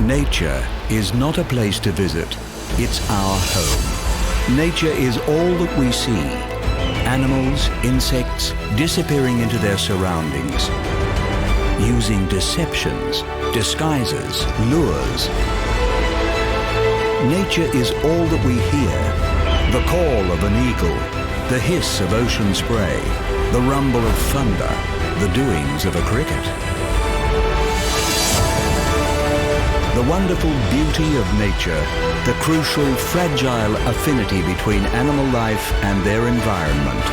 Nature is not a place to visit, it's our home. Nature is all that we see. Animals, insects, disappearing into their surroundings, using deceptions, disguises, lures. Nature is all that we hear. The call of an eagle, the hiss of ocean spray, the rumble of thunder, the doings of a cricket. The wonderful beauty of nature, the crucial, fragile affinity between animal life and their environment.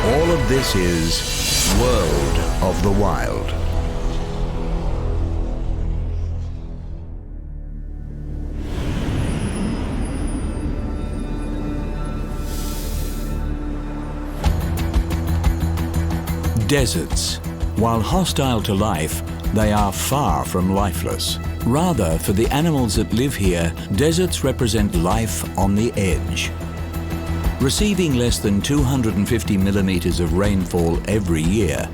All of this is World of the Wild. Deserts. While hostile to life, they are far from lifeless. Rather, for the animals that live here, deserts represent life on the edge. Receiving less than 250 millimeters of rainfall every year,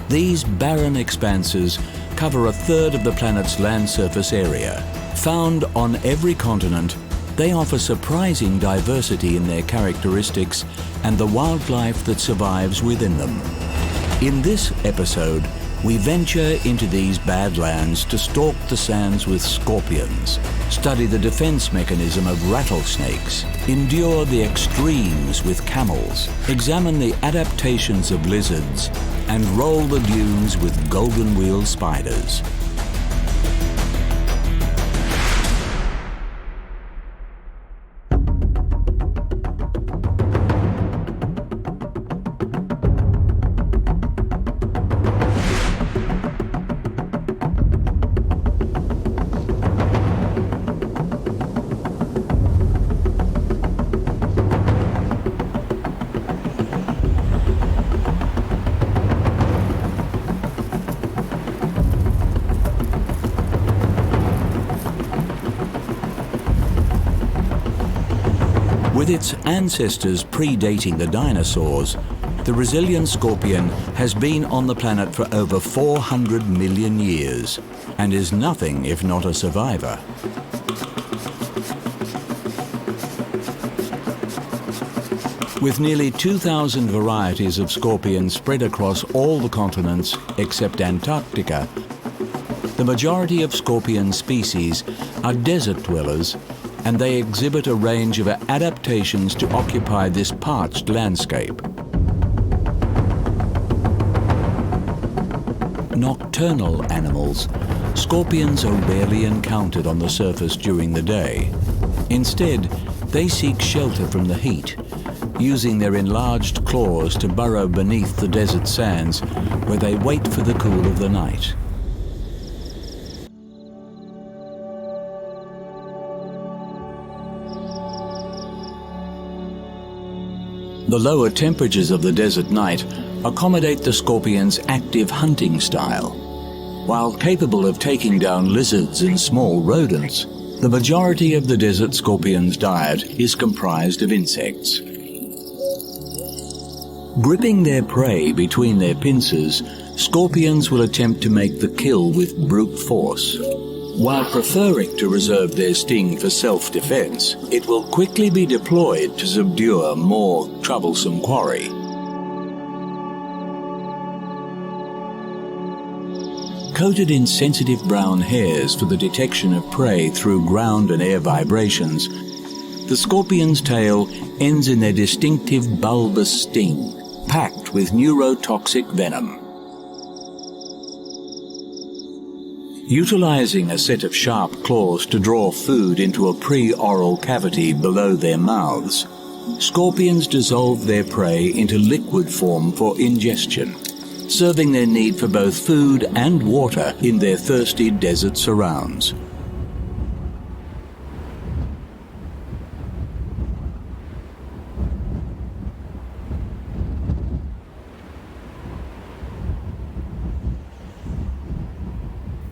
these barren expanses cover a third of the planet's land surface area. Found on every continent, they offer surprising diversity in their characteristics and the wildlife that survives within them. In this episode, we venture into these badlands to stalk the sands with scorpions, study the defense mechanism of rattlesnakes, endure the extremes with camels, examine the adaptations of lizards, and roll the dunes with golden wheel spiders. With its ancestors predating the dinosaurs, the resilient scorpion has been on the planet for over 400 million years and is nothing if not a survivor. With nearly 2,000 varieties of scorpions spread across all the continents except Antarctica, the majority of scorpion species are desert dwellers, and they exhibit a range of adaptations to occupy this parched landscape. Nocturnal animals, scorpions are rarely encountered on the surface during the day. Instead, they seek shelter from the heat, using their enlarged claws to burrow beneath the desert sands, where they wait for the cool of the night. The lower temperatures of the desert night accommodate the scorpion's active hunting style. While capable of taking down lizards and small rodents, the majority of the desert scorpion's diet is comprised of insects. Gripping their prey between their pincers, scorpions will attempt to make the kill with brute force. While preferring to reserve their sting for self-defense, it will quickly be deployed to subdue a more troublesome quarry. Coated in sensitive brown hairs for the detection of prey through ground and air vibrations, the scorpion's tail ends in their distinctive bulbous sting, packed with neurotoxic venom. Utilizing a set of sharp claws to draw food into a pre-oral cavity below their mouths, scorpions dissolve their prey into liquid form for ingestion, serving their need for both food and water in their thirsty desert surrounds.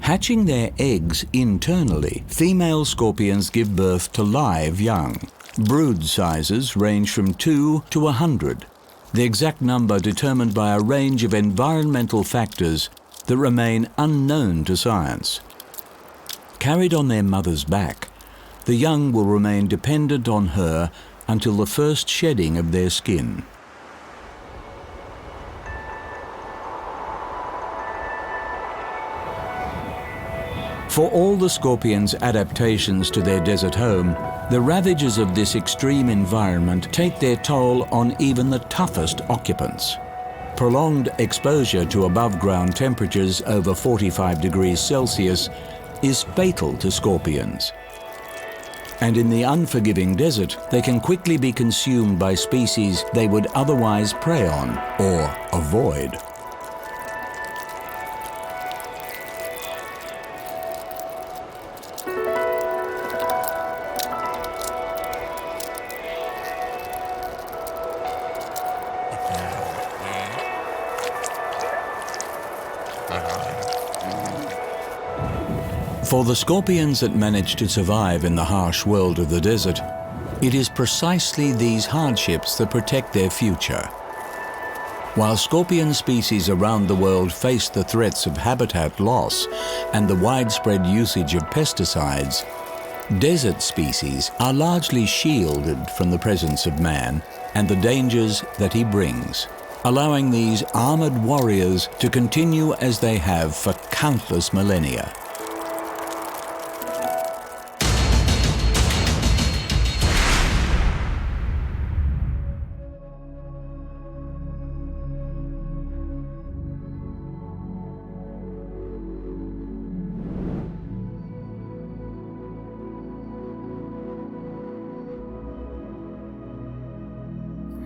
Hatching their eggs internally, female scorpions give birth to live young. Brood sizes range from 2 to 100, the exact number determined by a range of environmental factors that remain unknown to science. carried on their mother's back, the young will remain dependent on her until the first shedding of their skin. For all the scorpion's adaptations to their desert home, the ravages of this extreme environment take their toll on even the toughest occupants. Prolonged exposure to above-ground temperatures over 45 degrees Celsius is fatal to scorpions. And in the unforgiving desert, they can quickly be consumed by species they would otherwise prey on or avoid. For the scorpions that manage to survive in the harsh world of the desert, it is precisely these hardships that protect their future. While scorpion species around the world face the threats of habitat loss and the widespread usage of pesticides, desert species are largely shielded from the presence of man and the dangers that he brings, allowing these armored warriors to continue as they have for countless millennia.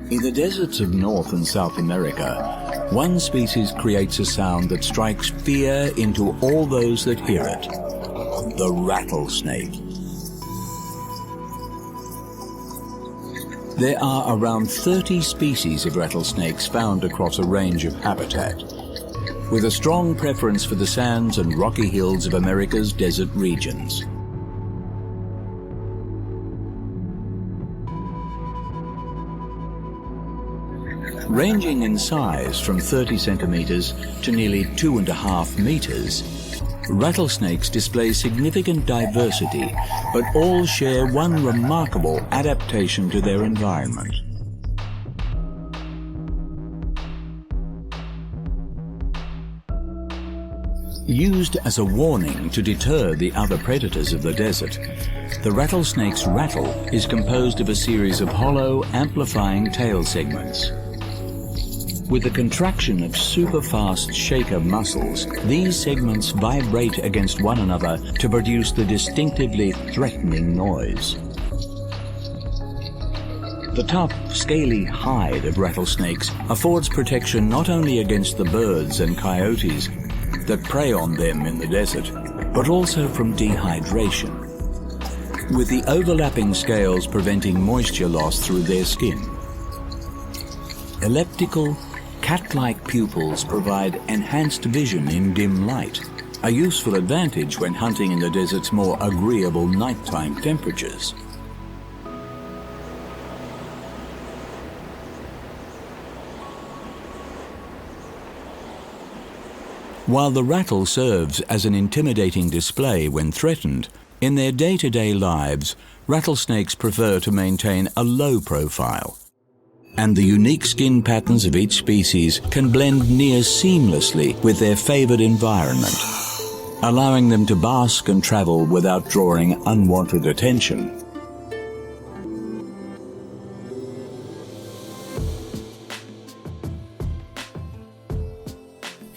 In the deserts of North and South America, one species creates a sound that strikes fear into all those that hear it: the rattlesnake. There are around 30 species of rattlesnakes found across a range of habitat, with a strong preference for the sands and rocky hills of America's desert regions. Ranging in size from 30 centimeters to nearly 2.5 meters, rattlesnakes display significant diversity, but all share one remarkable adaptation to their environment. Used as a warning to deter the other predators of the desert, the rattlesnake's rattle is composed of a series of hollow, amplifying tail segments. With the contraction of super-fast shaker muscles, these segments vibrate against one another to produce the distinctively threatening noise. The tough, scaly hide of rattlesnakes affords protection not only against the birds and coyotes that prey on them in the desert, but also from dehydration, with the overlapping scales preventing moisture loss through their skin. Elliptical, cat-like pupils provide enhanced vision in dim light, a useful advantage when hunting in the desert's more agreeable nighttime temperatures. While the rattle serves as an intimidating display when threatened, in their day-to-day lives, rattlesnakes prefer to maintain a low profile, and the unique skin patterns of each species can blend near seamlessly with their favored environment, allowing them to bask and travel without drawing unwanted attention.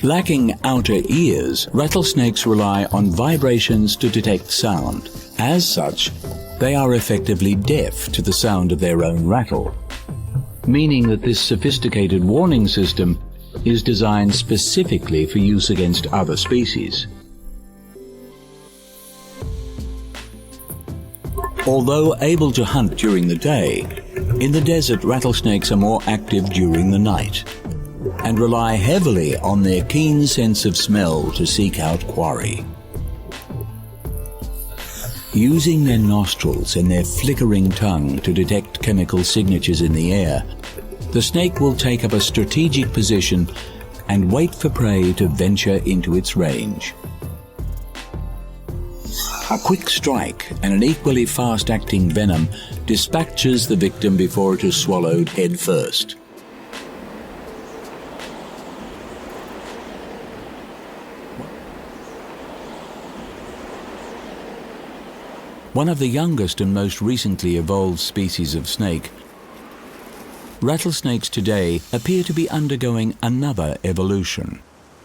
Lacking outer ears, rattlesnakes rely on vibrations to detect sound. As such, they are effectively deaf to the sound of their own rattle, meaning that this sophisticated warning system is designed specifically for use against other species. Although able to hunt during the day, in the desert rattlesnakes are more active during the night and rely heavily on their keen sense of smell to seek out quarry. Using their nostrils and their flickering tongue to detect chemical signatures in the air, the snake will take up a strategic position and wait for prey to venture into its range. A quick strike and an equally fast-acting venom dispatches the victim before it is swallowed head first. One of the youngest and most recently evolved species of snake, rattlesnakes today appear to be undergoing another evolution.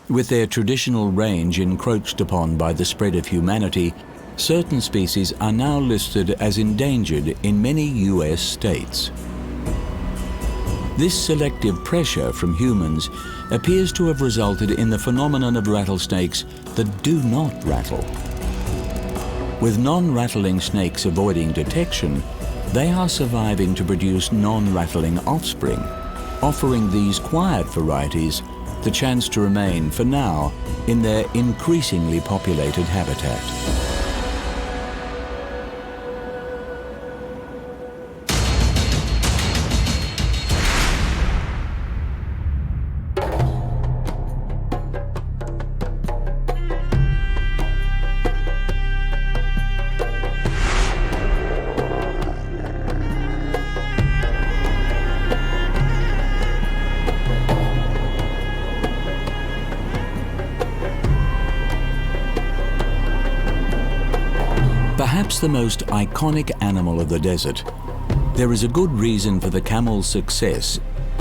With their traditional range encroached upon by the spread of humanity, certain species are now listed as endangered in many US states. This selective pressure from humans appears to have resulted in the phenomenon of rattlesnakes that do not rattle. With non-rattling snakes avoiding detection, they are surviving to produce non-rattling offspring, offering these quiet varieties the chance to remain, for now, in their increasingly populated habitat. Perhaps the most iconic animal of the desert, there is a good reason for the camel's success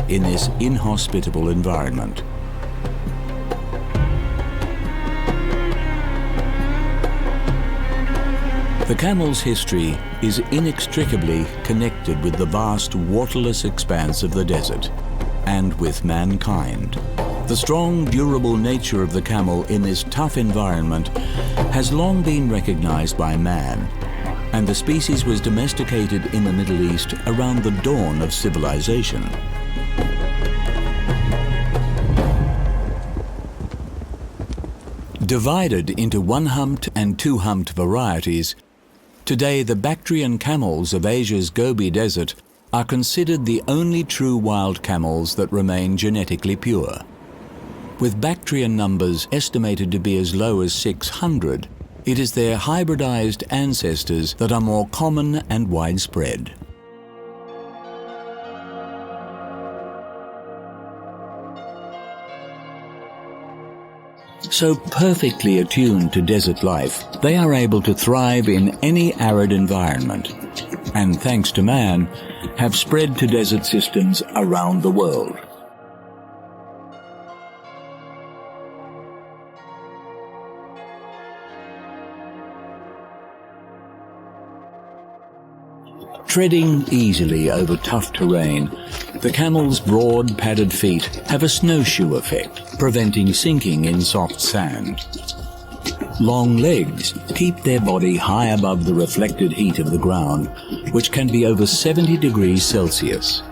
in this inhospitable environment. The camel's history is inextricably connected with the vast waterless expanse of the desert and with mankind. The strong, durable nature of the camel in this tough environment has long been recognized by man, and the species was domesticated in the Middle East around the dawn of civilization. Divided into one-humped and two-humped varieties, today the Bactrian camels of Asia's Gobi Desert are considered the only true wild camels that remain genetically pure. With Bactrian numbers estimated to be as low as 600, it is their hybridized ancestors that are more common and widespread. So perfectly attuned to desert life, they are able to thrive in any arid environment, and thanks to man, have spread to desert systems around the world. Treading easily over tough terrain, the camel's broad, padded feet have a snowshoe effect, preventing sinking in soft sand. Long legs keep their body high above the reflected heat of the ground, which can be over 70 degrees Celsius.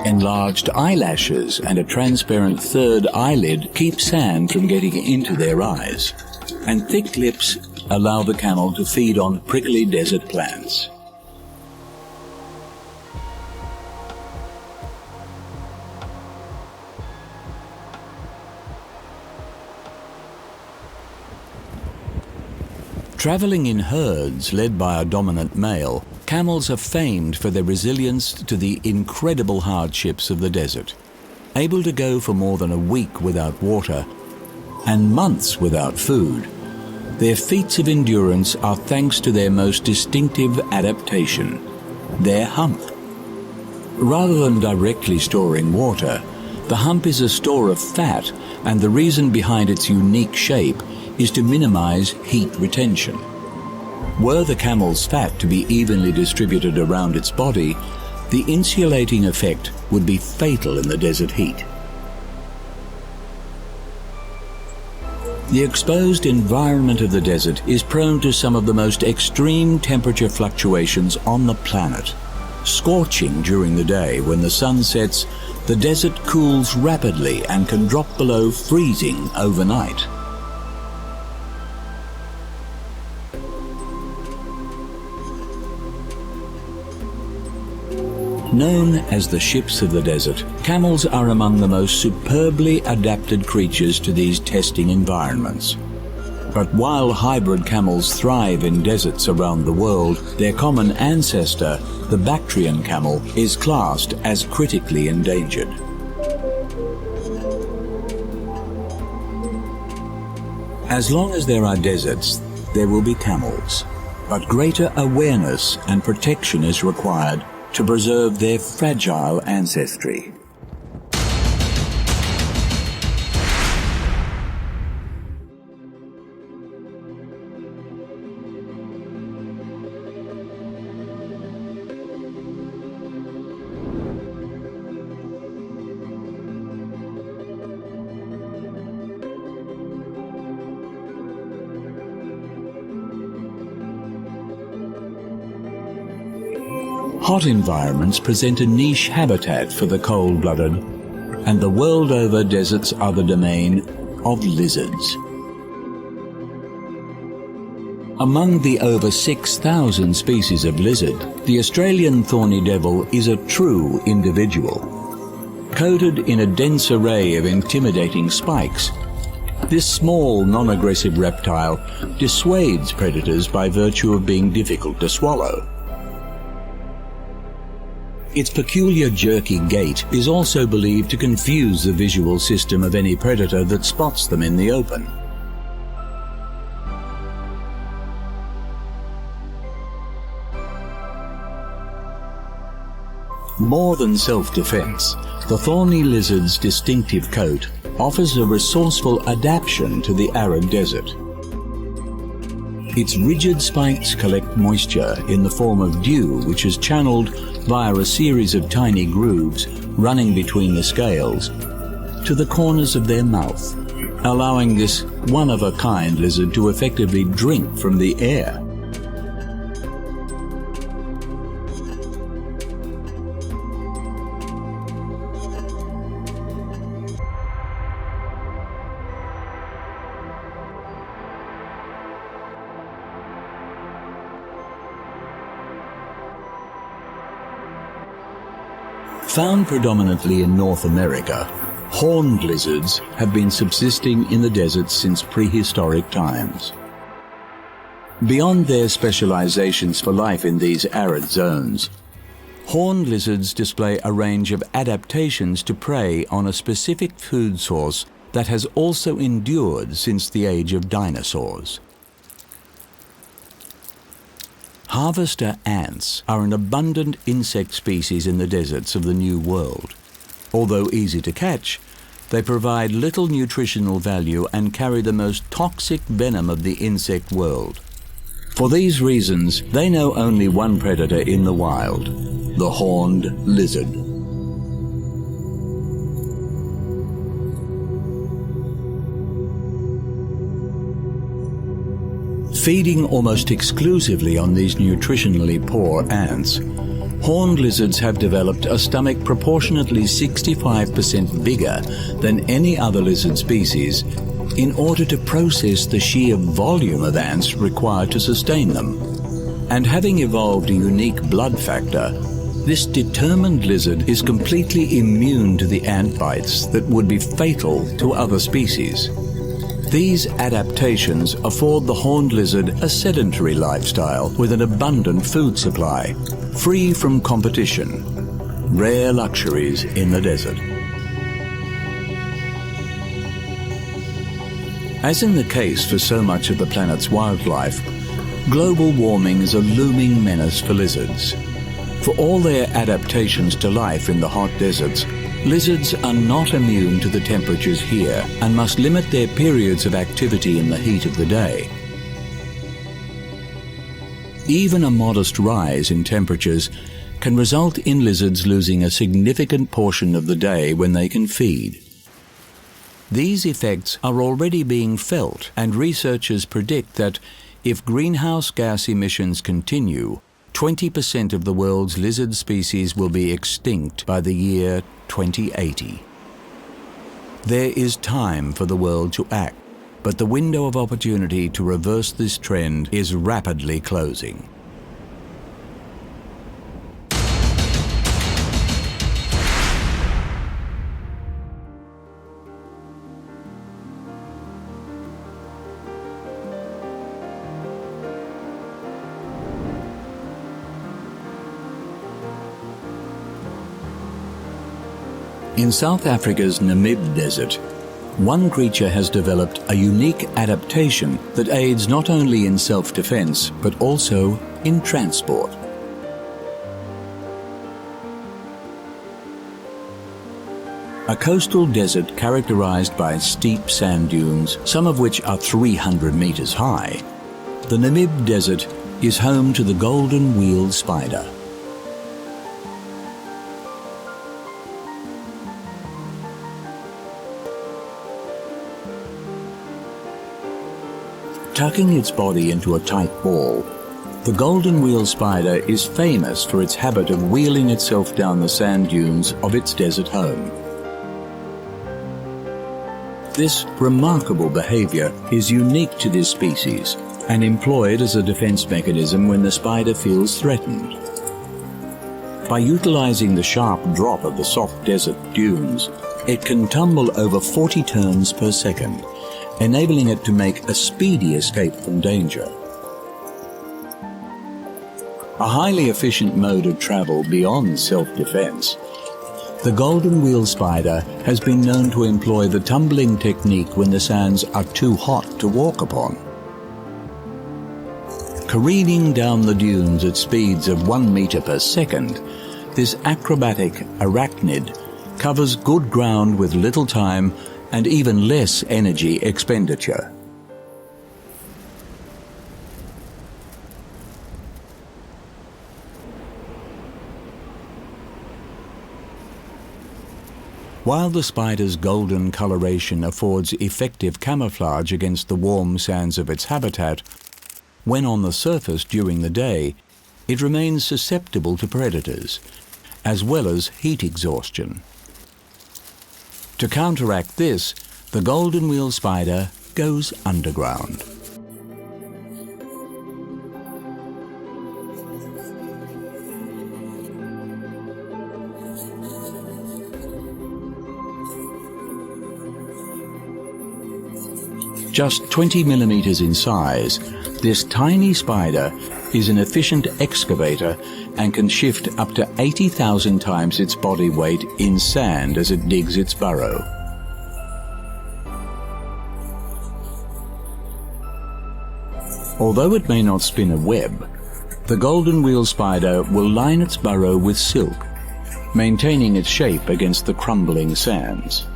Enlarged eyelashes and a transparent third eyelid keep sand from getting into their eyes, and thick lips allow the camel to feed on prickly desert plants. Traveling in herds led by a dominant male, camels are famed for their resilience to the incredible hardships of the desert. Able to go for more than a week without water and months without food, their feats of endurance are thanks to their most distinctive adaptation, their hump. Rather than directly storing water, the hump is a store of fat, and the reason behind its unique shape is to minimize heat retention. Were the camel's fat to be evenly distributed around its body, the insulating effect would be fatal in the desert heat. The exposed environment of the desert is prone to some of the most extreme temperature fluctuations on the planet. Scorching during the day when the sun sets, the desert cools rapidly and can drop below freezing overnight. Known as the ships of the desert, camels are among the most superbly adapted creatures to these testing environments. But while hybrid camels thrive in deserts around the world, their common ancestor, the Bactrian camel, is classed as critically endangered. As long as there are deserts, there will be camels, but greater awareness and protection is required to preserve their fragile ancestry. Hot environments present a niche habitat for the cold-blooded, and the world over deserts are the domain of lizards. Among the over 6,000 species of lizard, the Australian thorny devil is a true individual. Coated in a dense array of intimidating spikes, this small, non-aggressive reptile dissuades predators by virtue of being difficult to swallow. Its peculiar jerky gait is also believed to confuse the visual system of any predator that spots them in the open. More than self-defense, the thorny lizard's distinctive coat offers a resourceful adaptation to the arid desert. Its rigid spikes collect moisture in the form of dew, which is channeled via a series of tiny grooves running between the scales to the corners of their mouth, allowing this one-of-a-kind lizard to effectively drink from the air. Found predominantly in North America, horned lizards have been subsisting in the deserts since prehistoric times. Beyond their specializations for life in these arid zones, horned lizards display a range of adaptations to prey on a specific food source that has also endured since the age of dinosaurs. Harvester ants are an abundant insect species in the deserts of the New World. Although easy to catch, they provide little nutritional value and carry the most toxic venom of the insect world. For these reasons, they know only one predator in the wild, the horned lizard. Feeding almost exclusively on these nutritionally poor ants, horned lizards have developed a stomach proportionately 65% bigger than any other lizard species in order to process the sheer volume of ants required to sustain them. And having evolved a unique blood factor, this determined lizard is completely immune to the ant bites that would be fatal to other species. These adaptations afford the horned lizard a sedentary lifestyle with an abundant food supply, free from competition, rare luxuries in the desert. As in the case for so much of the planet's wildlife, global warming is a looming menace for lizards. For all their adaptations to life in the hot deserts, lizards are not immune to the temperatures here and must limit their periods of activity in the heat of the day. Even a modest rise in temperatures can result in lizards losing a significant portion of the day when they can feed. These effects are already being felt, and researchers predict that if greenhouse gas emissions continue, 20% of the world's lizard species will be extinct by the year 2080. There is time for the world to act, but the window of opportunity to reverse this trend is rapidly closing. In South Africa's Namib Desert, one creature has developed a unique adaptation that aids not only in self-defense but also in transport. A coastal desert characterized by steep sand dunes, some of which are 300 meters high, the Namib Desert is home to the golden-wheeled spider. Tucking its body into a tight ball, the golden-wheeled spider is famous for its habit of wheeling itself down the sand dunes of its desert home. This remarkable behavior is unique to this species and employed as a defense mechanism when the spider feels threatened. By utilizing the sharp drop of the soft desert dunes, it can tumble over 40 turns per second, enabling it to make a speedy escape from danger. A highly efficient mode of travel beyond self-defense, the golden-wheeled spider has been known to employ the tumbling technique when the sands are too hot to walk upon. Careening down the dunes at speeds of 1 meter per second, this acrobatic arachnid covers good ground with little time and even less energy expenditure. While the spider's golden coloration affords effective camouflage against the warm sands of its habitat, when on the surface during the day, it remains susceptible to predators, as well as heat exhaustion. To counteract this, the golden-wheeled spider goes underground. Just 20 millimeters in size, this tiny spider is an efficient excavator and can shift up to 80,000 times its body weight in sand as it digs its burrow. Although it may not spin a web, the golden-wheeled spider will line its burrow with silk, maintaining its shape against the crumbling sands.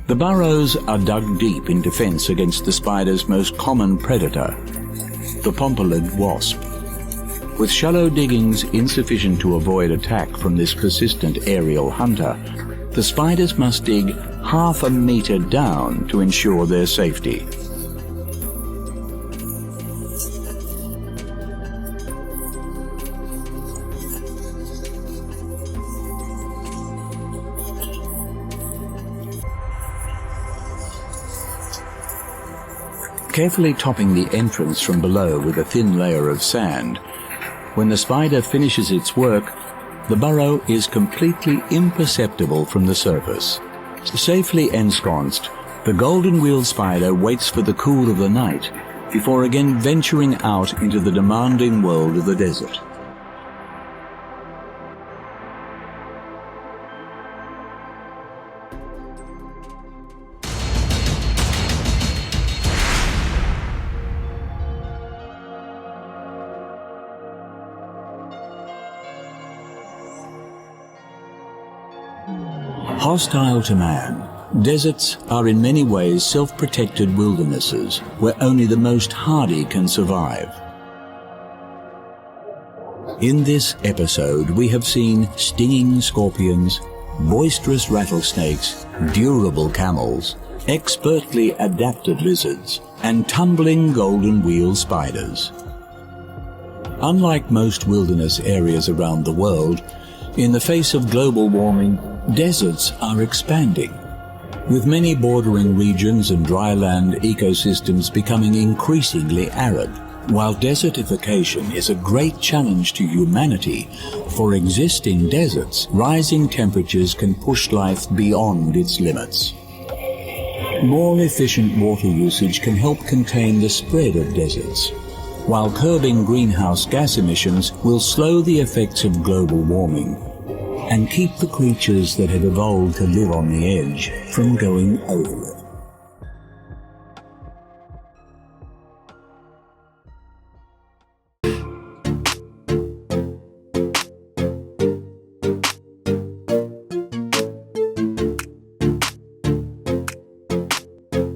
The burrows are dug deep in defense against the spider's most common predator, the pompilid wasp. With shallow diggings insufficient to avoid attack from this persistent aerial hunter, the spiders must dig half a meter down to ensure their safety. Carefully topping the entrance from below with a thin layer of sand, when the spider finishes its work, the burrow is completely imperceptible from the surface. Safely ensconced, the golden-wheeled spider waits for the cool of the night before again venturing out into the demanding world of the desert. Hostile to man, deserts are in many ways self-protected wildernesses where only the most hardy can survive. In this episode, we have seen stinging scorpions, boisterous rattlesnakes, durable camels, expertly adapted lizards, and tumbling golden-wheel spiders. Unlike most wilderness areas around the world, in the face of global warming, deserts are expanding, with many bordering regions and dryland ecosystems becoming increasingly arid. While desertification is a great challenge to humanity, for existing deserts, rising temperatures can push life beyond its limits. More efficient water usage can help contain the spread of deserts, while curbing greenhouse gas emissions will slow the effects of global warming and keep the creatures that have evolved to live on the edge from going over it.